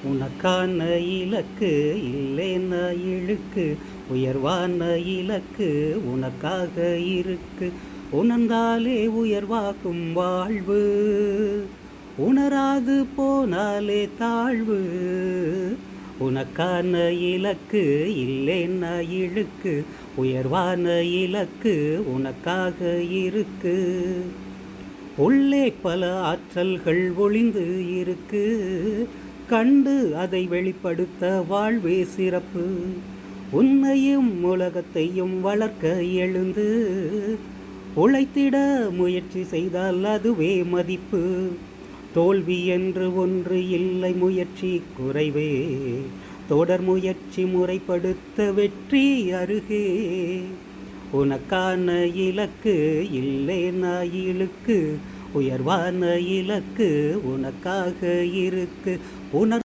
உனக்கான இலக்கு இல்லைன்னா இழுக்கு, உயர்வான இலக்கு உனக்காக இருக்கு. உணர்ந்தாலே உயர்வாகும் வாழ்வு, உணராது போனாலே தாழ்வு. உனக்கான இலக்கு இல்லைன்னா இழுக்கு, உயர்வான இலக்கு உனக்காக இருக்கு. உள்ளே பல ஆற்றல்கள் ஒளிந்து இருக்கு, கண்டு அதை வெளிப்படுத்த வாழ்வே சிறப்பு. உன்னையும் உலகத்தையும் வளர்க்க எழுந்து உழைத்திட முயற்சி செய்தால் அதுவே மதிப்பு. தோல்வி என்று ஒன்று இல்லை, முயற்சி குறைவே. தொடர் முயற்சி முறைப்படுத்த வெற்றி அருகே. உனக்கான இலக்கு இல்லைன்னா இழுக்கு, உயர்வான இலக்கு உனக்காக இருக்கு.